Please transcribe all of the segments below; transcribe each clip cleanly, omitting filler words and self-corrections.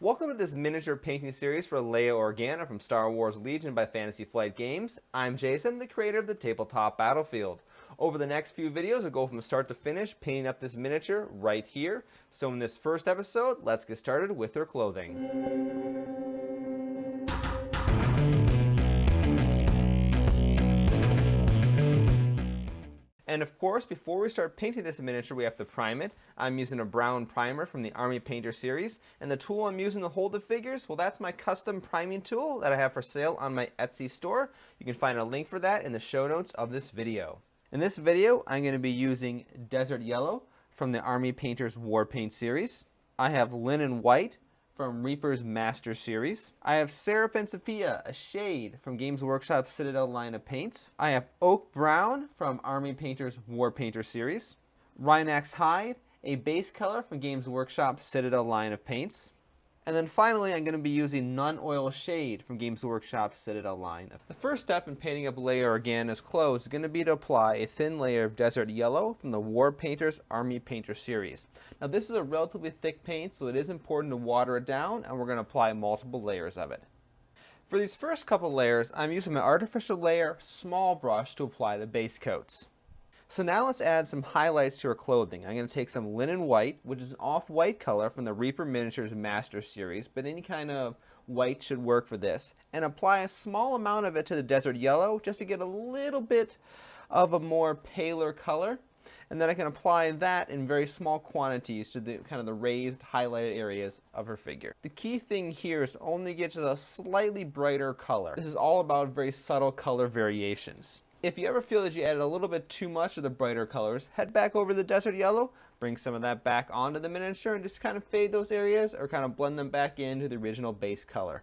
Welcome to this miniature painting series for Leia Organa from Star Wars Legion by Fantasy Flight Games. I'm Jason, the creator of the Tabletop Battlefield. Over the next few videos, I'll go from start to finish painting up this miniature right here. So in this first episode, let's get started with her clothing. And of course, before we start painting this miniature, we have to prime it. I'm using a brown primer from the Army Painter series. And the tool I'm using to hold the figures, well, that's my custom priming tool that I have for sale on my Etsy store. You can find a link for that in the show notes of this video. In this video, I'm going to be using Desert Yellow from the Army Painter's War Paint series. I have Linen White from Reaper's Master series. I have Seraphim Sophia, a shade from Games Workshop Citadel line of paints. I have Oak Brown from Army Painter's War Painter series. Rhinax Hide, a base color from Games Workshop Citadel line of paints. And then finally, I'm going to be using Non-Oil Shade from Games Workshop Citadel line. The first step in painting up Leia Organa's clothes is going to be to apply a thin layer of Desert Yellow from the War Painter's Army Painter series. Now this is a relatively thick paint, so it is important to water it down, and we're going to apply multiple layers of it. For these first couple layers, I'm using my Artificial Layer small brush to apply the base coats. So now let's add some highlights to her clothing. I'm going to take some Linen White, which is an off-white color from the Reaper Miniatures Master series, but any kind of white should work for this, and apply a small amount of it to the Desert Yellow just to get a little bit of a more paler color. And then I can apply that in very small quantities to the kind of the raised, highlighted areas of her figure. The key thing here is to only get to a slightly brighter color. This is all about very subtle color variations. If you ever feel that you added a little bit too much of the brighter colors, head back over to the Desert Yellow, bring some of that back onto the miniature, and just kind of fade those areas or kind of blend them back into the original base color.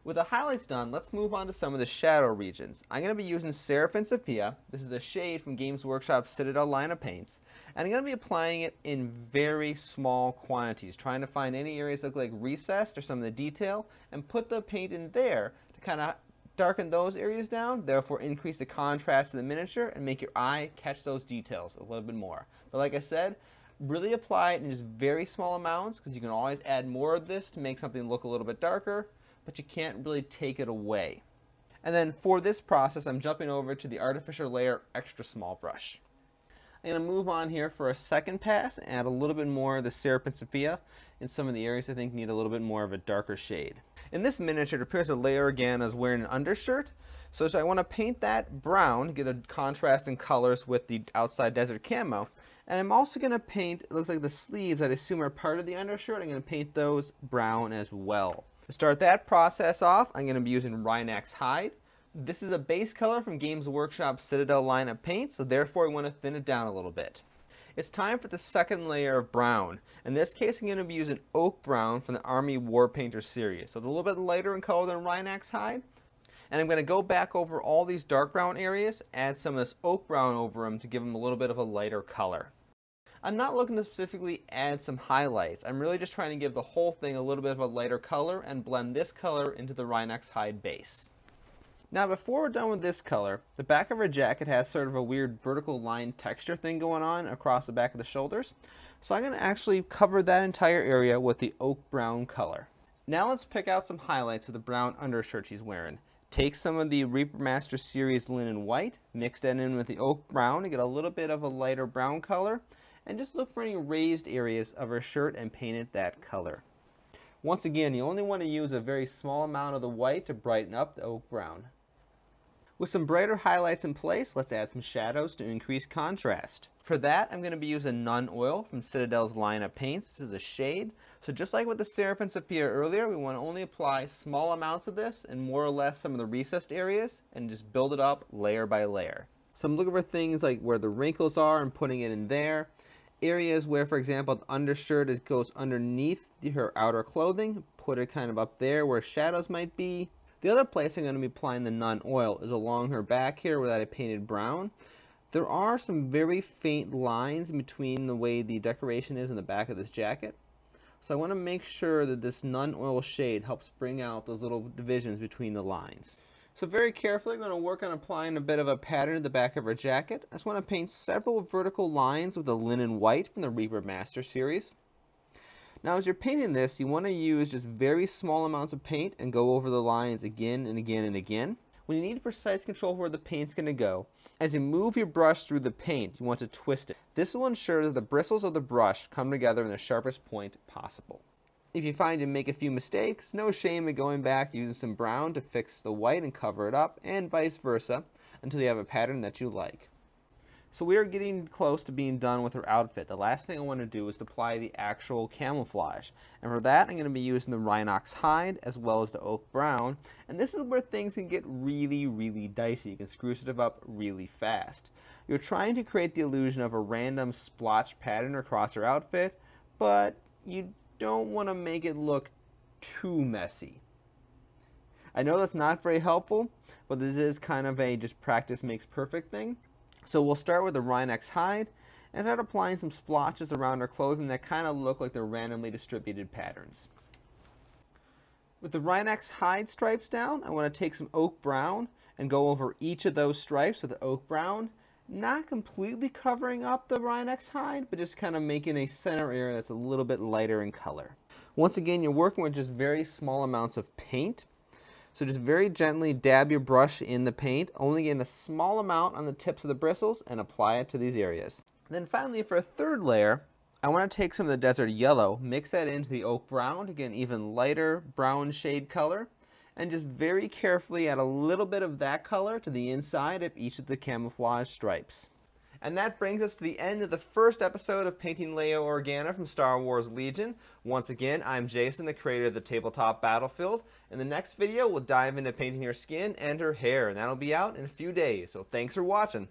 With the highlights done, let's move on to some of the shadow regions. I'm going to be using Seraphim Sophia. This is a shade from Games Workshop Citadel line of paints. And I'm going to be applying it in very small quantities, trying to find any areas that look like recessed or some of the detail, and put the paint in there to kind of darken those areas down, therefore increase the contrast of the miniature and make your eye catch those details a little bit more. But like I said, really apply it in just very small amounts, because you can always add more of this to make something look a little bit darker, but you can't really take it away. And then for this process, I'm jumping over to the Artificial Layer extra small brush. I'm going to move on here for a second pass and add a little bit more of the Seraphim Sophia in some of the areas I think need a little bit more of a darker shade. In this miniature, it appears that Leia Organa is wearing an undershirt, so I want to paint that brown, get a contrast in colors with the outside desert camo. And I'm also going to paint, it looks like the sleeves that I assume are part of the undershirt, I'm going to paint those brown as well. To start that process off, I'm going to be using Rhinax Hide. This is a base color from Games Workshop Citadel line of paint, so therefore I want to thin it down a little bit. It's time for the second layer of brown. In this case, I'm going to be using Oak Brown from the Army War Painter series. So it's a little bit lighter in color than Rhinax Hide. And I'm going to go back over all these dark brown areas, add some of this Oak Brown over them to give them a little bit of a lighter color. I'm not looking to specifically add some highlights. I'm really just trying to give the whole thing a little bit of a lighter color and blend this color into the Rhinax Hide base. Now before we're done with this color, the back of her jacket has sort of a weird vertical line texture thing going on across the back of the shoulders. So I'm going to actually cover that entire area with the Oak Brown color. Now let's pick out some highlights of the brown undershirt she's wearing. Take some of the Reaper Master series Linen White, mix that in with the Oak Brown to get a little bit of a lighter brown color, and just look for any raised areas of her shirt and paint it that color. Once again, you only want to use a very small amount of the white to brighten up the Oak Brown. With some brighter highlights in place, let's add some shadows to increase contrast. For that, I'm going to be using Non-Oil from Citadel's line of paints. This is a shade. So just like with the Seraphim Sophia earlier, we want to only apply small amounts of this in more or less some of the recessed areas and just build it up layer by layer. So I'm looking for things like where the wrinkles are and putting it in there. Areas where, for example, the undershirt goes underneath her outer clothing, put it kind of up there where shadows might be. The other place I'm going to be applying the Non-Oil is along her back here where I painted brown. There are some very faint lines between the way the decoration is in the back of this jacket. So I want to make sure that this Non-Oil shade helps bring out those little divisions between the lines. So very carefully I'm going to work on applying a bit of a pattern to the back of her jacket. I just want to paint several vertical lines with the Linen White from the Reaper Master series. Now as you're painting this, you want to use just very small amounts of paint and go over the lines again and again and again. When you need precise control of where the paint's going to go, as you move your brush through the paint, you want to twist it. This will ensure that the bristles of the brush come together in the sharpest point possible. If you find you make a few mistakes, no shame in going back using some brown to fix the white and cover it up, and vice versa, until you have a pattern that you like. So we are getting close to being done with her outfit. The last thing I want to do is to apply the actual camouflage. And for that, I'm going to be using the rhinox hide as well as the oak brown. And this is where things can get really, really dicey. You can screw stuff up really fast. You're trying to create the illusion of a random splotch pattern across her outfit, but you don't want to make it look too messy. I know that's not very helpful, but this is kind of a just practice makes perfect thing. So we'll start with the rhinox hide and start applying some splotches around our clothing that kind of look like they're randomly distributed patterns. With the rhinox hide stripes down, I want to take some oak brown and go over each of those stripes with the oak brown, not completely covering up the rhinox hide, but just kind of making a center area that's a little bit lighter in color. Once again, you're working with just very small amounts of paint. So just very gently dab your brush in the paint, only getting a small amount on the tips of the bristles, and apply it to these areas. Then finally, for a third layer, I want to take some of the desert yellow, mix that into the oak brown to get an even lighter brown shade color, and just very carefully add a little bit of that color to the inside of each of the camouflage stripes. And that brings us to the end of the first episode of painting Leia Organa from Star Wars Legion. Once again, I'm Jason, the creator of the Tabletop Battlefield. In the next video, we'll dive into painting her skin and her hair, and that'll be out in a few days. So thanks for watching.